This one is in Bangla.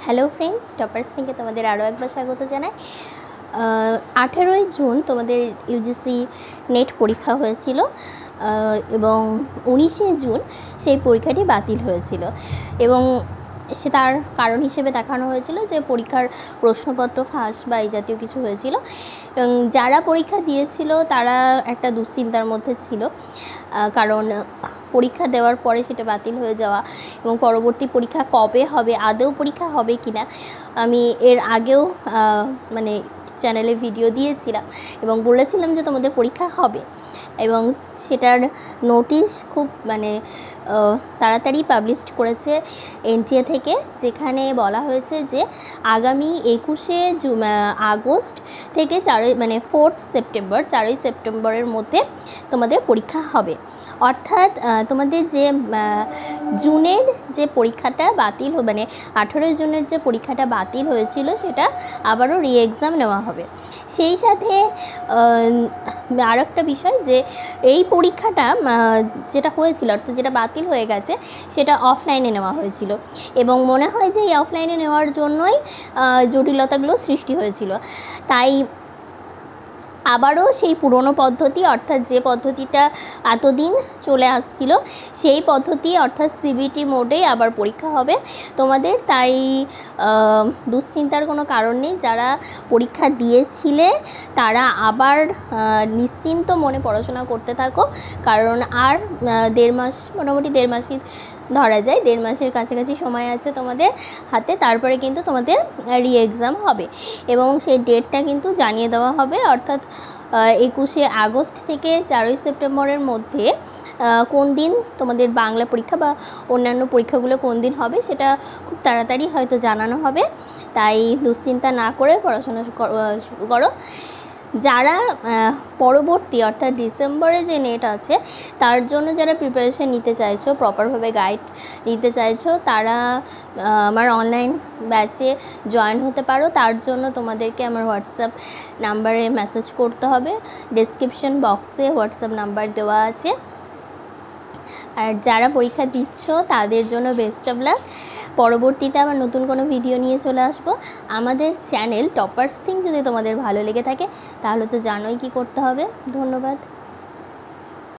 হ্যালো ফ্রেন্ডস, টপার্স থেকে তোমাদের আরও একবার স্বাগত জানাই। 18ই জুন তোমাদের ইউজিসি নেট পরীক্ষা হয়েছিল এবং 19শে জুন সেই পরীক্ষাটি বাতিল হয়েছিল এবং সে তার কারণ হিসেবে দেখানো হয়েছিল যে পরীক্ষার প্রশ্নপত্র ফাঁস বা এই জাতীয় কিছু হয়েছিল এবং যারা পরীক্ষা দিয়েছিল তারা একটা দুশ্চিন্তার মধ্যে ছিল, কারণ পরীক্ষা দেওয়ার পরে সেটা বাতিল হয়ে যাওয়া এবং পরবর্তী পরীক্ষা কবে হবে, আদৌ পরীক্ষা হবে কি না। আমি এর আগেও চ্যানেলে ভিডিও দিয়েছিলাম এবং বলেছিলাম যে তোমাদের পরীক্ষা হবে এবং সেটার নোটিশ খুব তাড়াতাড়ি পাবলিশ করেছে এনটিএ থেকে, যেখানে বলা হয়েছে যে আগামী 21শে আগস্ট থেকে 4ই সেপ্টেম্বরের মধ্যে তোমাদের পরীক্ষা হবে। অর্থাৎ তোমাদের যে জুনের যে পরীক্ষাটা বাতিল 18 জুনের যে পরীক্ষাটা বাতিল হয়েছিল সেটা আবারও এক্সাম নেওয়া হবে। সেই সাথে আর একটা বিষয় যে এই পরীক্ষাটা যেটা হয়েছিল, অর্থাৎ যেটা বাতিল হয়ে গেছে, সেটা অফলাইনে নেওয়া হয়েছিল এবং মনে হয় যে এই অফলাইনে নেওয়ার জন্যই জটিলতাগুলো সৃষ্টি হয়েছিল। তাই আবারও সেই পুরনো পদ্ধতি, অর্থাৎ যে পদ্ধতিটা এতদিন চলে আসছিল সেই পদ্ধতি, অর্থাৎ সিবিটি মোডেই আবার পরীক্ষা হবে তোমাদের। তাই দুশ্চিন্তার কোনো কারণ নেই। যারা পরীক্ষা দিয়েছিলে তারা আবার নিশ্চিন্ত মনে পড়াশোনা করতে থাকো, কারণ আর মোটামুটি দেড় মাসই ধরা যায়, 1.5 মাসের কাছাকাছি সময় আছে তোমাদের হাতে। তারপরে কিন্তু তোমাদের এক্সাম হবে এবং সেই ডেটটা কিন্তু জানিয়ে দেওয়া হবে, অর্থাৎ 21শে আগস্ট থেকে 4ই সেপ্টেম্বরের মধ্যে কোন দিন তোমাদের বাংলা পরীক্ষা বা অন্যান্য পরীক্ষাগুলো কোন দিন হবে সেটা খুব তাড়াতাড়ি হয়তো জানানো হবে। তাই দুশ্চিন্তা না করে পড়াশোনা শুরু করো। যারা পরবর্তী অর্থাৎ ডিসেম্বরে যে নেট আছে তার জন্য যারা প্রিপারেশান নিতে চাইছো, প্রপারভাবে গাইড নিতে চাইছো, তারা আমার অনলাইন ব্যাচে জয়েন হতে পারো। তার জন্য তোমাদেরকে আমার হোয়াটসঅ্যাপ নাম্বারে মেসেজ করতে হবে। ডেসক্রিপশন বক্সে হোয়াটসঅ্যাপ নাম্বার দেওয়া আছে। আর যারা পরীক্ষা দিচ্ছ তাদের জন্য বেস্ট অফ লাক। পরবর্তীতে আবার নতুন কোনো ভিডিও নিয়ে চলে আসবো। আমাদের চ্যানেল টপার্স থিং যদি তোমাদের ভালো লেগে থাকে তাহলে তো জানোই কি করতে হবে। ধন্যবাদ।